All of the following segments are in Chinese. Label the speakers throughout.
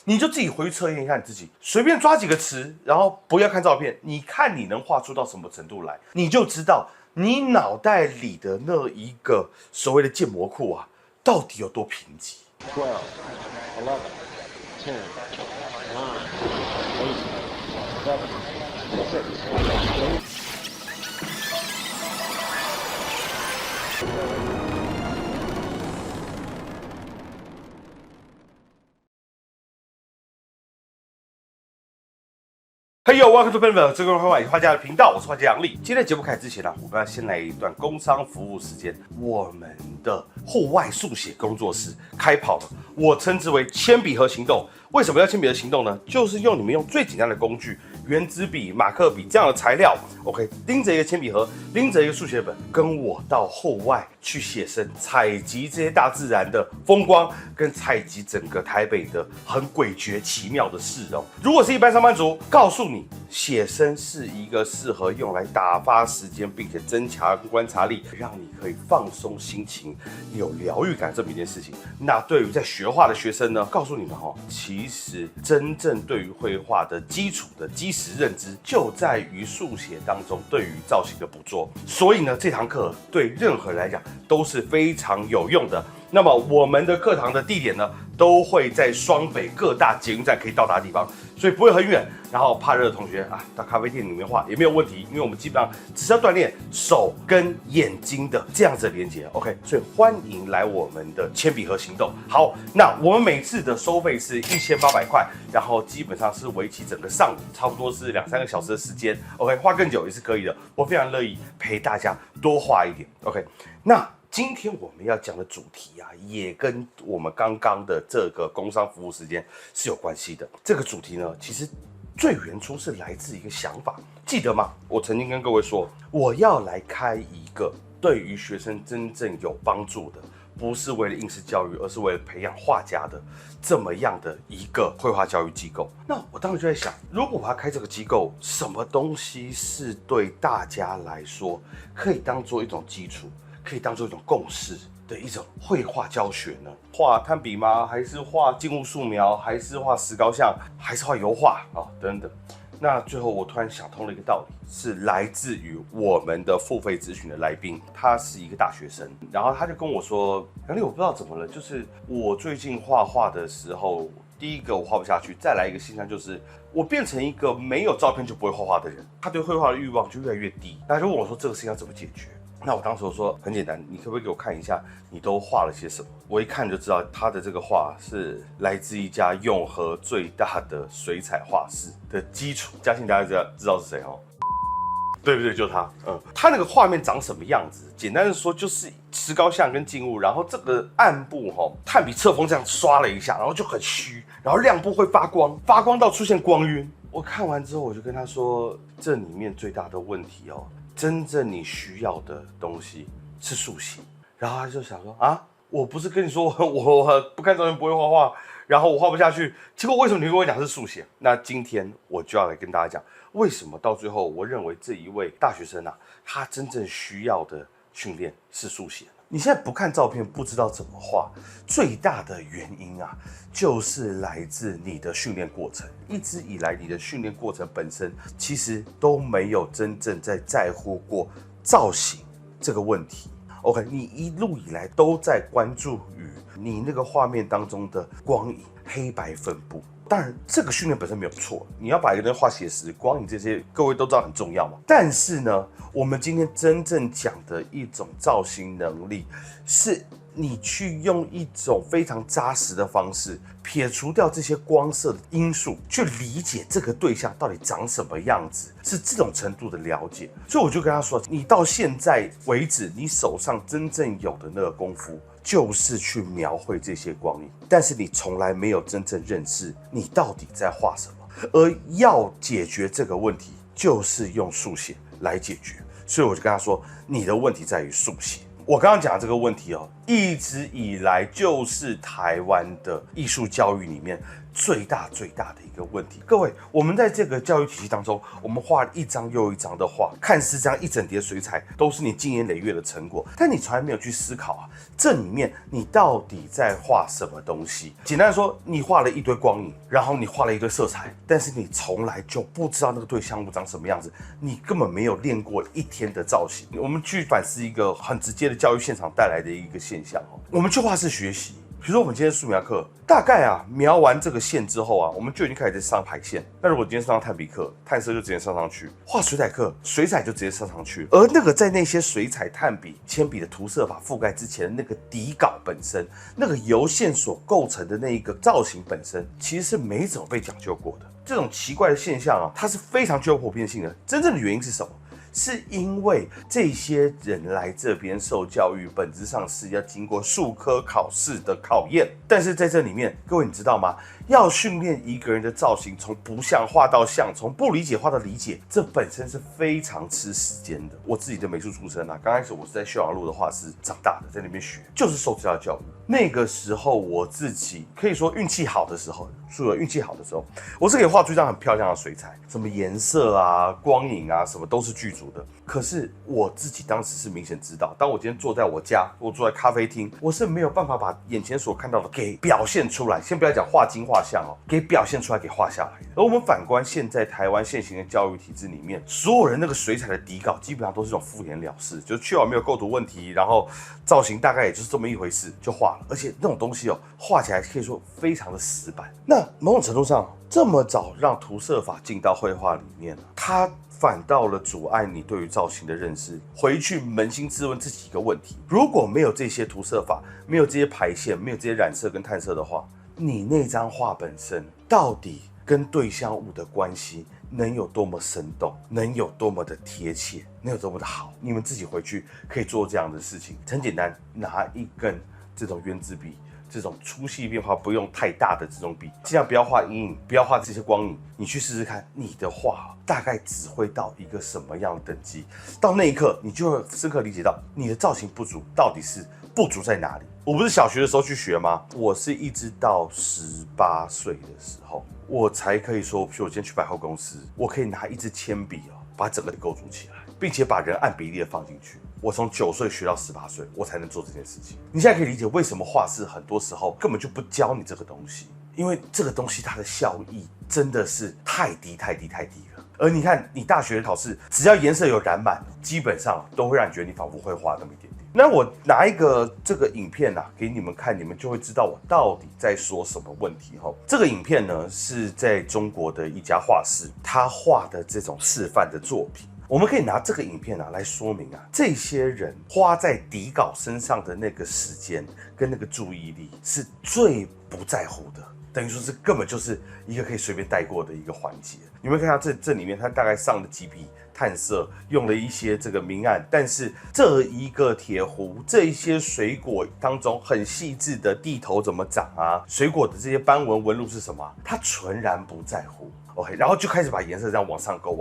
Speaker 1: 你就自己回去测验一下你自己，随便抓几个词，然后不要看照片，你看你能画出到什么程度来，你就知道你脑袋里的那一个所谓的建模库啊，到底有多贫瘠。
Speaker 2: 12, 11, 10, 9, 8, 7, 6, 5.
Speaker 1: 嘿呦 ，Welcome to Benver， 这个绘画家的频道，我是画家杨力。今天的节目开始之前呢，我们要先来一段工商服务时间。我们的户外速写工作室开跑了，我称之为铅笔盒行动。为什么要铅笔盒行动呢？就是用你们用最简单的工具，原子笔、马克笔这样的材料 ，OK， 拎着一个铅笔盒，拎着一个速写本，跟我到户外去写生，采集这些大自然的风光，跟采集整个台北的很诡谲奇妙的事哦。如果是一般上班族，告诉你，写生是一个适合用来打发时间，并且增强观察力，让你可以放松心情、有疗愈感这么一件事情。那对于在学画的学生呢，告诉你们其实真正对于绘画的基础的基石认知，就在于速写当中对于造型的捕捉。所以呢，这堂课对任何人来讲都是非常有用的。那么我们的课堂的地点呢，都会在双北各大捷运站可以到达的地方，所以不会很远。然后怕热的同学啊，到咖啡店里面画也没有问题，因为我们基本上只是要锻炼手跟眼睛的这样子的连接。OK， 所以欢迎来我们的铅笔盒行动。好，那我们每次的收费是1800块，然后基本上是为期整个上午，差不多是2-3个小时的时间。OK， 画更久也是可以的，我非常乐意陪大家多画一点。OK， 那今天我们要讲的主题啊，也跟我们刚刚的这个工商服务时间是有关系的。这个主题呢，其实最原初是来自一个想法，记得吗？我曾经跟各位说，我要来开一个对于学生真正有帮助的，不是为了应试教育，而是为了培养画家的这么样的一个绘画教育机构。那我当时就在想，如果我要开这个机构，什么东西是对大家来说可以当做一种基础，可以当做一种共识的一种绘画教学呢？画炭笔吗？还是画静物素描？还是画石膏像？还是画油画啊？等等。那最后我突然想通了一个道理，是来自于我们的付费咨询的来宾，他是一个大学生，然后他就跟我说：“杨力，我不知道怎么了，就是我最近画画的时候，第一个我画不下去，再来一个现象就是我变成一个没有照片就不会画画的人，他对绘画的欲望就越来越低。”他就问我说：“这个事情要怎么解决？”那我当时我说很简单，你可不可以给我看一下你都画了些什么？我一看就知道他的这个画是来自一家永和最大的水彩画室的基础，相信大家知道是谁哦。对不对？就他，他那个画面长什么样子？简单的说就是石膏像跟静物，然后这个暗部炭笔侧锋这样刷了一下，然后就很虚，然后亮部会发光，发光到出现光晕。我看完之后我就跟他说，这里面最大的问题真正你需要的东西是速写。然后他就想说啊，我不是跟你说我不看照片不会画画，然后我画不下去，结果为什么你跟我讲是速写？那今天我就要来跟大家讲，为什么到最后我认为这一位大学生啊，他真正需要的训练是速写。你现在不看照片不知道怎么画，最大的原因啊，就是来自你的训练过程。一直以来你的训练过程本身其实都没有真正在乎过造型这个问题。OK， 你一路以来都在关注于你那个画面当中的光影、黑白分布。当然，这个训练本身没有错，你要把一个人画写实、光影这些，各位都知道很重要嘛。但是呢，我们今天真正讲的一种造型能力，是你去用一种非常扎实的方式，撇除掉这些光色的因素，去理解这个对象到底长什么样子，是这种程度的了解。所以我就跟他说，你到现在为止，你手上真正有的那个功夫，就是去描绘这些光影，但是你从来没有真正认识你到底在画什么。而要解决这个问题，就是用速写来解决。所以我就跟他说，你的问题在于速写。我刚刚讲的这个问题一直以来就是台湾的艺术教育里面最大的一个问题。各位，我们在这个教育体系当中，我们画了一张又一张的画，看似这样一整叠水彩都是你经年累月的成果，但你从来没有去思考啊，这里面你到底在画什么东西？简单说，你画了一堆光影，然后你画了一堆色彩，但是你从来就不知道那个对象物长什么样子，你根本没有练过一天的造型。我们去反思一个很直接的教育现场带来的一个现象，我们去画室学习。比如说我们今天素描课，大概描完这个线之后我们就已经开始在上排线。那如果今天上炭笔课，炭色就直接上去；画水彩课，水彩就直接上去。而那个在那些水彩、炭笔、铅笔的涂色法覆盖之前的那个底稿本身，那个由线所构成的那一个造型本身，其实是没怎么被讲究过的。这种奇怪的现象它是非常具有普遍性的。真正的原因是什么？是因为这些人来这边受教育，本质上是要经过术科考试的考验。但是在这里面，各位你知道吗？要训练一个人的造型，从不像画到像，从不理解画到理解，这本身是非常吃时间的。我自己的美术出身刚开始我是在秀朗路的画室长大的，在那边学，就是受这样的教育。那个时候我自己可以说运气好的时候，运气好的时候，我是可以画出一张很漂亮的水彩，什么颜色光影什么都是具足的。可是我自己当时是明显知道，当我今天坐在我家，我坐在咖啡厅，我是没有办法把眼前所看到的给表现出来。先不要讲画精画像给表现出来，给画下来的。而我们反观现在台湾现行的教育体制里面，所有人那个水彩的底稿基本上都是这种敷衍了事，就是确保没有构图问题，然后造型大概也就是这么一回事就画了。而且那种东西画起来可以说非常的死板。那某种程度上，这么早让涂色法进到绘画里面它反倒了阻碍你对于造型的认识。回去扪心自问自己一个问题：如果没有这些涂色法，没有这些排线，没有这些染色跟碳色的话，你那张画本身到底跟对象物的关系能有多么生动，能有多么的贴切，能有多么的好？你们自己回去可以做这样的事情，很简单，拿一根这种圆珠笔，这种粗细变化不用太大的这种笔，尽量不要画阴影，不要画这些光影，你去试试看，你的画大概只会到一个什么样的等级？到那一刻，你就会深刻理解到你的造型不足到底是不足在哪里。我不是小学的时候去学吗？我是一直到18岁的时候，我才可以说，比如我今天去百货公司，我可以拿一支铅笔把整个构筑起来，并且把人按比例的放进去。我从9岁学到18岁，我才能做这件事情。你现在可以理解为什么画室很多时候根本就不教你这个东西，因为这个东西它的效益真的是太低了。而你看，你大学考试只要颜色有染满，基本上都会让你觉得你仿佛会画那么一点点。那我拿一个这个影片给你们看，你们就会知道我到底在说什么问题。这个影片呢是在中国的一家画室，他画的这种示范的作品。我们可以拿这个影片来说明这些人花在底稿身上的那个时间跟那个注意力是最不在乎的，等于说是根本就是一个可以随便带过的一个环节。你们看到这里面，他大概上了几笔碳色，用了一些这个明暗，但是这一个铁壶，这一些水果当中很细致的地头怎么长水果的这些斑纹纹路是什么，他纯然不在乎。OK， 然后就开始把颜色这样往上勾。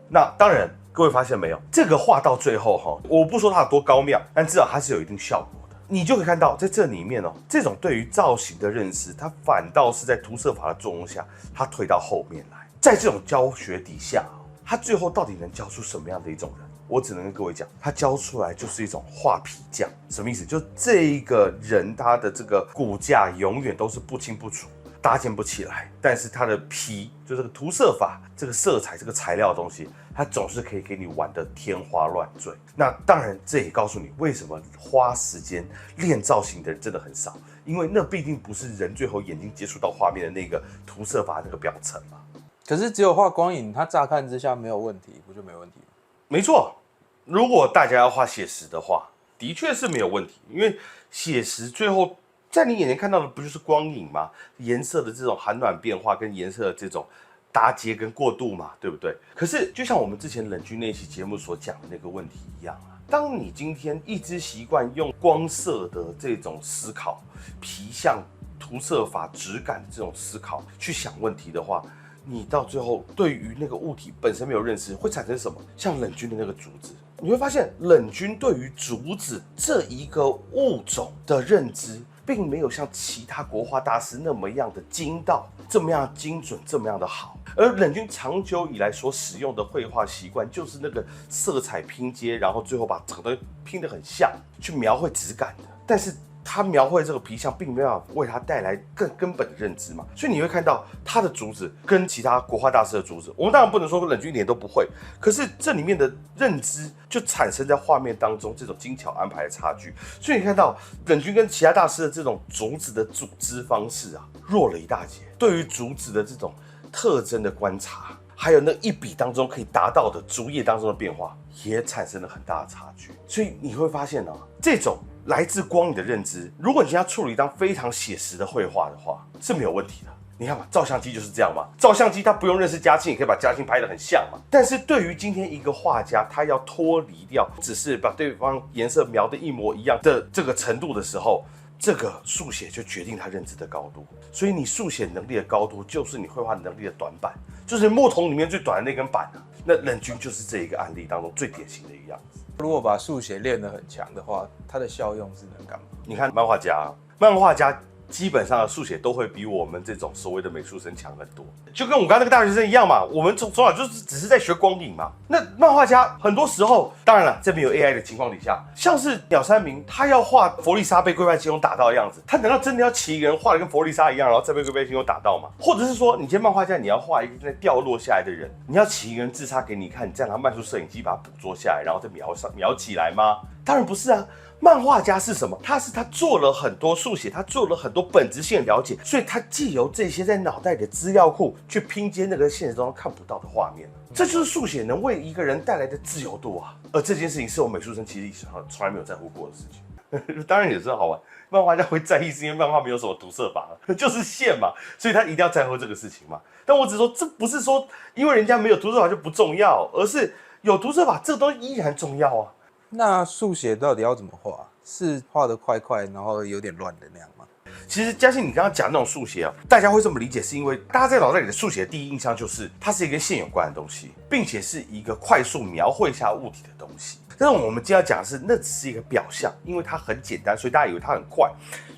Speaker 1: 那当然，各位发现没有，这个画到最后我不说它有多高妙，但至少它是有一定效果的。你就可以看到，在这里面这种对于造型的认识，它反倒是在涂色法的作用下，它推到后面来。在这种教学底下，它最后到底能教出什么样的一种人？我只能跟各位讲，他教出来就是一种画皮匠。什么意思？就这一个人，他的这个骨架永远都是不清不楚，搭建不起来，但是它的皮，就这个涂色法、这个色彩、这个材料的东西，它总是可以给你玩得天花乱坠。那当然，这也告诉你为什么花时间练造型的人真的很少，因为那必定不是人最后眼睛接触到画面的那个涂色法那个表层嘛。
Speaker 2: 可是只有画光影，它乍看之下没有问题，不就没问题吗？
Speaker 1: 没错，如果大家要画写实的话，的确是没有问题，因为写实最后在你眼前看到的不就是光影吗？颜色的这种寒暖变化跟颜色的这种搭接跟过渡嘛，对不对？可是就像我们之前冷军那期节目所讲的那个问题一样当你今天一直习惯用光色的这种思考、皮相、涂色法、质感这种思考去想问题的话，你到最后对于那个物体本身没有认识，会产生什么？像冷军的那个竹子，你会发现冷军对于竹子这一个物种的认知，并没有像其他国画大师那么样的精到，这么样精准，这么样的好。而冷军长久以来所使用的绘画习惯，就是那个色彩拼接，然后最后把整个东西拼得很像，去描绘质感的。但是他描绘这个皮相，并没有办法为他带来更根本的认知嘛，所以你会看到他的竹子跟其他国画大师的竹子，我们当然不能说冷军一点都不会，可是这里面的认知就产生在画面当中这种精巧安排的差距，所以你看到冷军跟其他大师的这种竹子的组织方式啊，弱了一大截。对于竹子的这种特征的观察，还有那一笔当中可以达到的竹叶当中的变化，也产生了很大的差距。所以你会发现啊，这种来自光影的认知，如果你要处理一张非常写实的绘画的话，是没有问题的。你看嘛，照相机就是这样嘛，照相机它不用认识嘉庆，也可以把嘉庆拍得很像嘛。但是对于今天一个画家，他要脱离掉只是把对方颜色描得一模一样的这个程度的时候，这个速写就决定他认知的高度。所以你速写能力的高度，就是你绘画能力的短板，就是木桶里面最短的那根板啊。那冷军就是这一个案例当中最典型的一个样子。
Speaker 2: 如果把速写练得很强的话，它的效用是能干嘛？
Speaker 1: 你看漫画家基本上的速写都会比我们这种所谓的美术生强很多，就跟我刚刚那个大学生一样嘛。我们从小就是只是在学光影嘛。那漫画家很多时候，当然了，这边有 AI 的情况底下，像是鸟山明，他要画佛利莎被龟派气功打到的样子，他难道真的要骑一个人画的跟佛利莎一样，然后再被龟派气功打到吗？或者是说，你今天漫画家你要画一个在掉落下来的人，你要骑一个人自杀给你看，你再拿慢速摄影机把它捕捉下来，然后再描起来吗？当然不是啊。漫画家是什么？他做了很多速写，他做了很多本质性的了解，所以他藉由这些在脑袋里的资料库去拼接那个现实中看不到的画面。这就是速写能为一个人带来的自由度啊！而这件事情是我美术生其实从来没有在乎过的事情。当然也是好玩，漫画家会在意是因为漫画没有什么涂色法，就是线嘛，所以他一定要在乎这个事情嘛。但我只说，这不是说因为人家没有涂色法就不重要，而是有涂色法这个东西依然重要啊。
Speaker 2: 那速写到底要怎么画？是画得快快，然后有点乱的那样吗？
Speaker 1: 其实嘉信，你刚刚讲那种速写啊，大家会这么理解，是因为大家在脑袋里的速写的第一印象就是它是一个跟线有关的东西，并且是一个快速描绘下物体的东西。但是我们今天要讲的是，那只是一个表象，因为它很简单，所以大家以为它很快，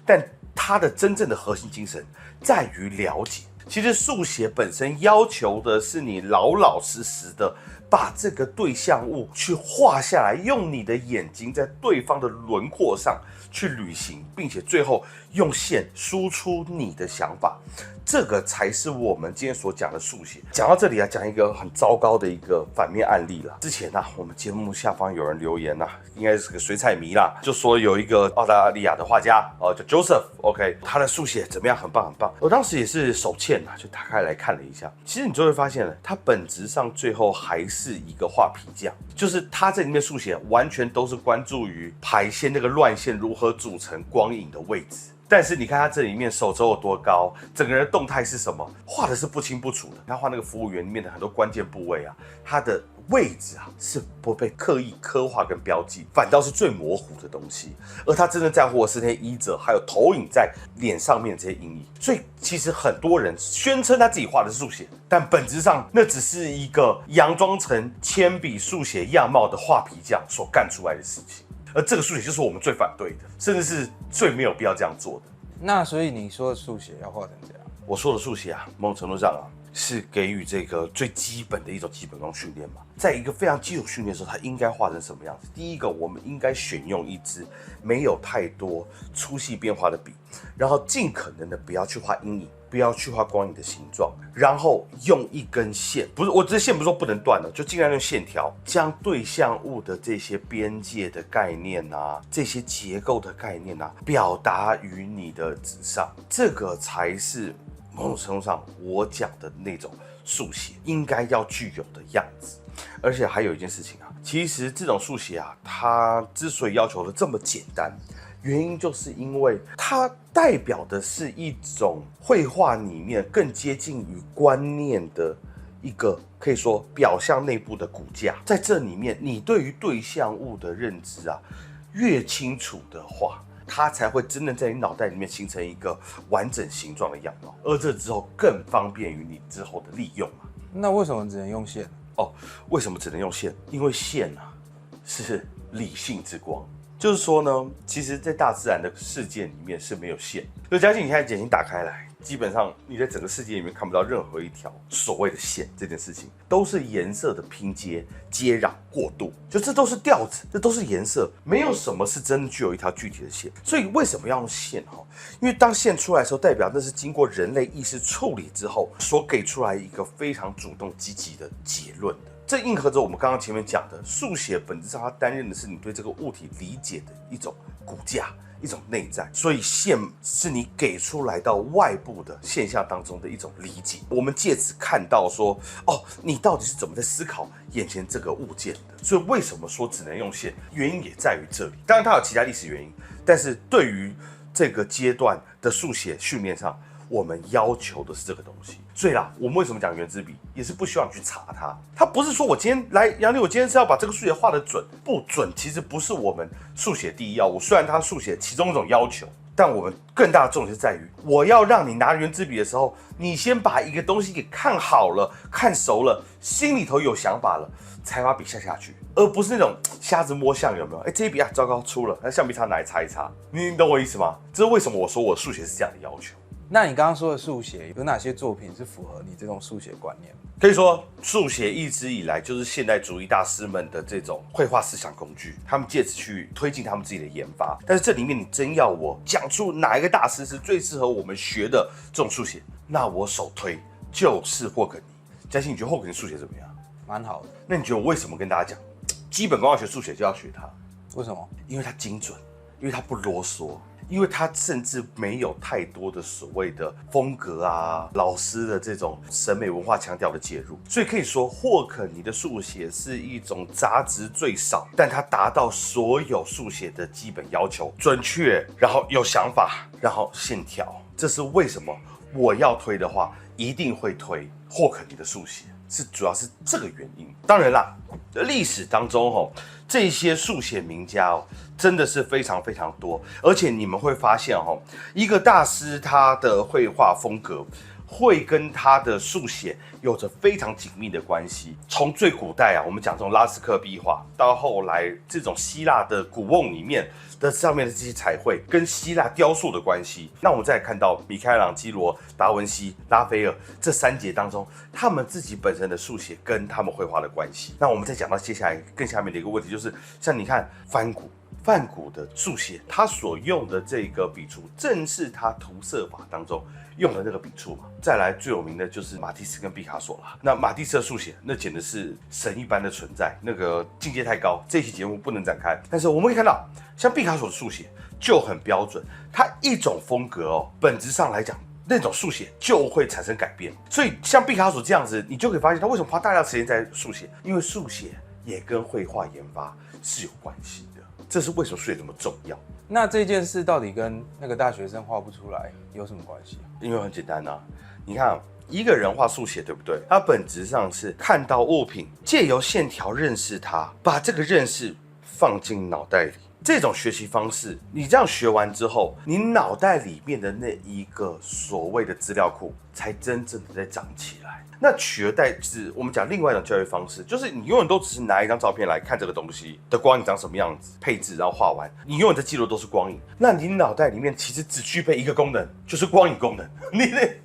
Speaker 1: 但它的真正的核心精神在于了解。其实速写本身要求的是你老老实实的把这个对象物去画下来，用你的眼睛在对方的轮廓上去旅行，并且最后用线输出你的想法，这个才是我们今天所讲的速写。讲到这里啊，讲一个很糟糕的一个反面案例了。之前啊，我们节目下方有人留言啊，应该是个水彩迷啦，就说有一个澳大利亚的画家叫 Joseph，OK， 他的速写怎么样，很棒很棒。我当时也是手欠啊，就打开来看了一下。其实你就会发现了，他本质上最后还是一个画皮匠，就是他这里面速写完全都是关注于排线那个乱线如何组成光影的位置。但是你看他这里面手肘有多高，整个人的动态是什么，画的是不清不楚的。他画那个服务员里面的很多关键部位啊，他的位置啊是不被刻意刻画跟标记，反倒是最模糊的东西。而他真正在乎的是那些衣褶，还有投影在脸上面这些阴影。所以其实很多人宣称他自己画的是速写，但本质上那只是一个佯装成铅笔速写样貌的画皮匠所干出来的事情。而这个速写就是我们最反对的，甚至是最没有必要这样做的。
Speaker 2: 那所以你说的速写要画成这样？
Speaker 1: 我说的速写啊，某种程度上啊，是给予这个最基本的一种基本功训练嘛。在一个非常基础训练的时候，它应该画成什么样子？第一个，我们应该选用一支没有太多粗细变化的笔，然后尽可能的不要去画阴影，不要去画光影的形状，然后用一根线，不是我这线不是说不能断的，就尽量用线条将对象物的这些边界的概念啊，这些结构的概念啊，表达于你的纸上，这个才是某种程度上我讲的那种速写应该要具有的样子。而且还有一件事情啊，其实这种速写啊，它之所以要求的这么简单，原因就是因为它代表的是一种绘画里面更接近于观念的一个可以说表象内部的骨架。在这里面，你对于对象物的认知啊越清楚的话，它才会真正在你脑袋里面形成一个完整形状的样貌，而这之后更方便于你之后的利用嘛。
Speaker 2: 那为什么只能用线？
Speaker 1: 为什么只能用线？因为线啊是理性之光。就是说呢，其实，在大自然的世界里面是没有线。就相信你现在眼睛打开来，基本上你在整个世界里面看不到任何一条所谓的线，这件事情都是颜色的拼接、接壤、过渡，就这都是调子，这都是颜色，没有什么是真的具有一条具体的线。所以为什么要用线哈？因为当线出来的时候，代表那是经过人类意识处理之后所给出来一个非常主动积极的结论的。这应和着我们刚刚前面讲的，速写本质上它担任的是你对这个物体理解的一种骨架。一种内在，所以线是你给出来到外部的现象当中的一种理解。我们借此看到说，哦，你到底是怎么在思考眼前这个物件的？所以为什么说只能用线？原因也在于这里。当然它有其他历史原因，但是对于这个阶段的速写训练上，我们要求的是这个东西。所以啦，我们为什么讲原子笔，也是不希望你去查它。它不是说我今天来杨丽，我今天是要把这个数学画得准，不准其实不是我们速写第一要务。虽然它速写其中一种要求，但我们更大的重点是在于，我要让你拿原子笔的时候，你先把一个东西给看好了、看熟了，心里头有想法了，才把笔下去，而不是那种瞎子摸象，有没有？这一笔啊，糟糕出了，那橡皮擦拿来擦一擦，你懂我意思吗？这是为什么我说我速写是这样的要求。
Speaker 2: 那你刚刚说的速写有哪些作品是符合你这种速写观念？
Speaker 1: 可以说，速写一直以来就是现代主义大师们的这种绘画思想工具，他们借此去推进他们自己的研发。但是这里面你真要我讲出哪一个大师是最适合我们学的这种速写，那我首推就是霍肯尼。嘉欣，你觉得霍肯尼速写怎么样？
Speaker 2: 蛮好的。
Speaker 1: 那你觉得我为什么跟大家讲，基本功要学速写就要学它？
Speaker 2: 为什么？
Speaker 1: 因为它精准，因为它不啰嗦。因为他甚至没有太多的所谓的风格啊、老师的这种审美文化腔调的介入，所以可以说霍肯尼的速写是一种杂质最少，但它达到所有速写的基本要求：准确，然后有想法，然后线条。这是为什么我要推的话，一定会推霍肯尼的速写。主要是这个原因。当然啦，历史当中这些速写名家真的是非常非常多，而且你们会发现一个大师他的绘画风格会跟他的速写有着非常紧密的关系。从最古代我们讲这种拉斯克壁画，到后来这种希腊的古瓮里面的上面的这些彩绘，跟希腊雕塑的关系。那我们再看到米开朗基罗、达文西、拉斐尔这三节当中，他们自己本身的速写跟他们绘画的关系。那我们再讲到接下来更下面的一个问题，就是像你看梵谷的速写，他所用的这个笔触，正是他涂色法当中用的那个笔触嘛。再来最有名的就是马蒂斯跟毕卡索啦。那马蒂斯的速写，那简直是神一般的存在，那个境界太高，这期节目不能展开。但是我们可以看到，像毕卡索的速写就很标准，他一种风格本质上来讲，那种速写就会产生改变。所以像毕卡索这样子，你就可以发现他为什么花大量时间在速写，因为速写也跟绘画研发是有关系的。这是为什么速写这么重要？
Speaker 2: 那这件事到底跟那个大学生画不出来有什么关系？
Speaker 1: 因为很简单你看一个人画速写，对不对？他本质上是看到物品，借由线条认识它，把这个认识放进脑袋里。这种学习方式，你这样学完之后，你脑袋里面的那一个所谓的资料库，才真正的在长起来。那取而代之，我们讲另外一种教育方式，就是你永远都只是拿一张照片来看这个东西的光影长什么样子，配置，然后画完，你永远在记录都是光影。那你脑袋里面其实只具备一个功能，就是光影功能。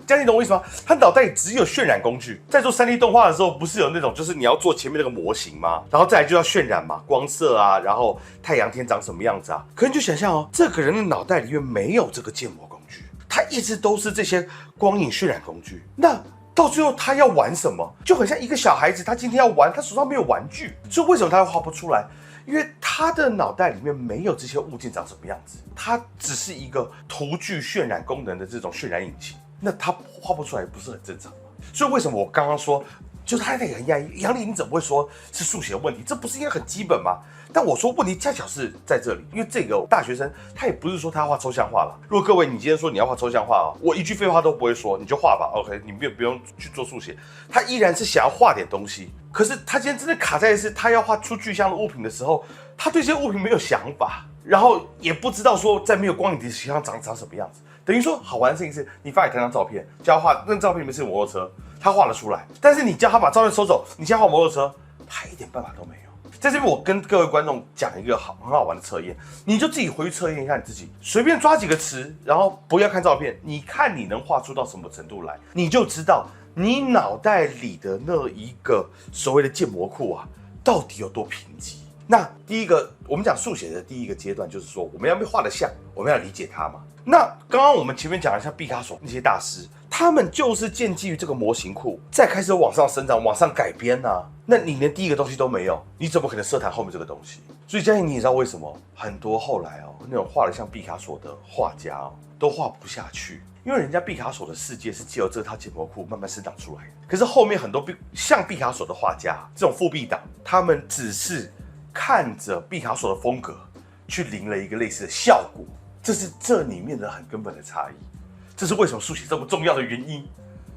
Speaker 1: 这样你懂我意思吗？他脑袋里只有渲染工具。在做 3D 动画的时候，不是有那种就是你要做前面那个模型吗？然后再来就要渲染嘛，光色啊，然后太阳天长什么样子啊？可你就想象这个人的脑袋里面没有这个建模工具，他一直都是这些光影渲染工具。那到最后他要玩什么，就很像一个小孩子，他今天要玩，他手上没有玩具，所以为什么他会画不出来？因为他的脑袋里面没有这些物件长什么样子，他只是一个图具渲染功能的这种渲染引擎，那他画不出来不是很正常吗？所以为什么我刚刚说，就是他那个很压抑，杨丽你怎么会说是数学问题？这不是应该很基本吗？但我说问题恰巧是在这里，因为这个大学生他也不是说他要画抽象画了。如果各位你今天说你要画抽象画我一句废话都不会说，你就画吧 ，OK， 你不用去做速写。他依然是想要画点东西，可是他今天真的卡在的是他要画出具象的物品的时候，他对这些物品没有想法，然后也不知道说在没有光影的情况下长什么样子。等于说好玩的事情是，你发给他张照片，叫他画，那照片里面是摩托车，他画得出来，但是你叫他把照片收走，你叫他画摩托车，他一点办法都没有。在这边我跟各位观众讲一个很好玩的测验，你就自己回去测验一下你自己，随便抓几个词，然后不要看照片，你看你能画出到什么程度来，你就知道你脑袋里的那一个所谓的建模库啊，到底有多贫瘠。那第一个，我们讲速写的第一个阶段，就是说我们要被画得像，我们要理解它嘛。那刚刚我们前面讲了，像毕卡索那些大师，他们就是建基于这个模型库，再开始往上生长、往上改编啊。那你连第一个东西都没有，你怎么可能设谈后面这个东西？所以嘉欣，你也知道为什么很多后来那种画得像毕卡索的画家都画不下去。因为人家毕卡索的世界是借由这套建模库慢慢生长出来的，可是后面很多像毕卡索的画家，这种复辟党，他们只是看着毕卡索的风格去临了一个类似的效果，这是这里面的很根本的差异，这是为什么速写这么重要的原因。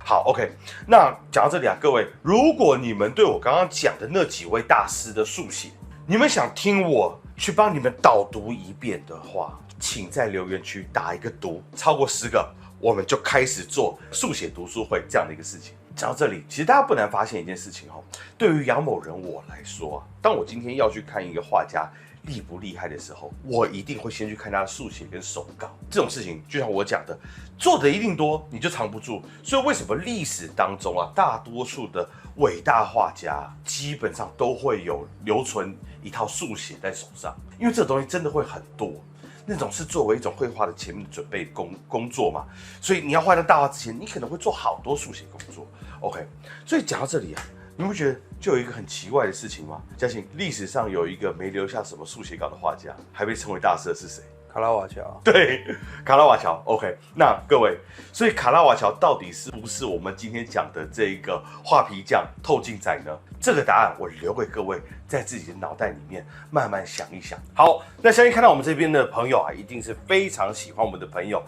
Speaker 1: 好 ，OK， 那讲到这里啊，各位，如果你们对我刚刚讲的那几位大师的速写，你们想听我去帮你们导读一遍的话，请在留言区打一个读，超过10个。我们就开始做速写读书会这样的一个事情。讲到这里，其实大家不难发现一件事情对于杨某人我来说当我今天要去看一个画家厉不厉害的时候，我一定会先去看他的速写跟手稿。这种事情就像我讲的，做的一定多，你就藏不住。所以为什么历史当中大多数的伟大画家基本上都会有留存一套速写在手上，因为这东西真的会很多。那种是作为一种绘画的前面的准备工作嘛，所以你要画到大画之前，你可能会做好多速写工作。OK， 所以讲到这里你不觉得就有一个很奇怪的事情吗？嘉欣，历史上有一个没留下什么速写稿的画家，还被称为大师的是谁？
Speaker 2: 卡拉瓦乔。
Speaker 1: 对，卡拉瓦乔。OK， 那各位，所以卡拉瓦乔到底是不是我们今天讲的这个画皮匠透镜仔呢？这个答案我留给各位在自己的脑袋里面慢慢想一想。好，那相信看到我们这边的朋友一定是非常喜欢我们的朋友。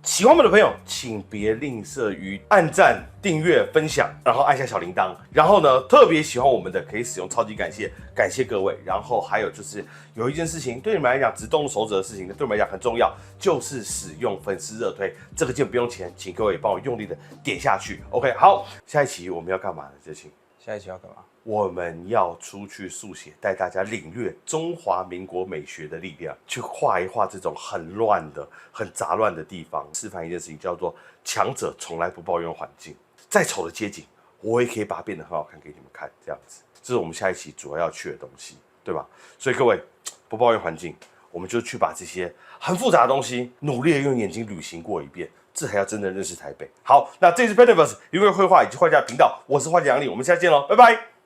Speaker 1: 喜欢我们的朋友，请别吝啬于按赞、订阅、分享，然后按下小铃铛。然后呢，特别喜欢我们的可以使用超级感谢，感谢各位。然后还有就是有一件事情对你们来讲只动手指的事情，对我们来讲很重要，就是使用粉丝热推，这个键不用钱，请各位帮我用力的点下去。OK， 好，下一期我们要干嘛呢？这期
Speaker 2: 下一期要干嘛？
Speaker 1: 我们要出去速写，带大家领略中华民国美学的力量，去画一画这种很乱的、很杂乱的地方，示范一件事情，叫做强者从来不抱怨环境。再丑的街景，我也可以把它变得很好看给你们看，这样子，这是我们下一期主要要去的东西，对吧？所以各位不抱怨环境，我们就去把这些很复杂的东西努力的用眼睛旅行过一遍。这才要真的认识台北。好，那这次 Petaverse 因为绘画以及画家频道，我是画家杨力，我们下次见喽，拜拜。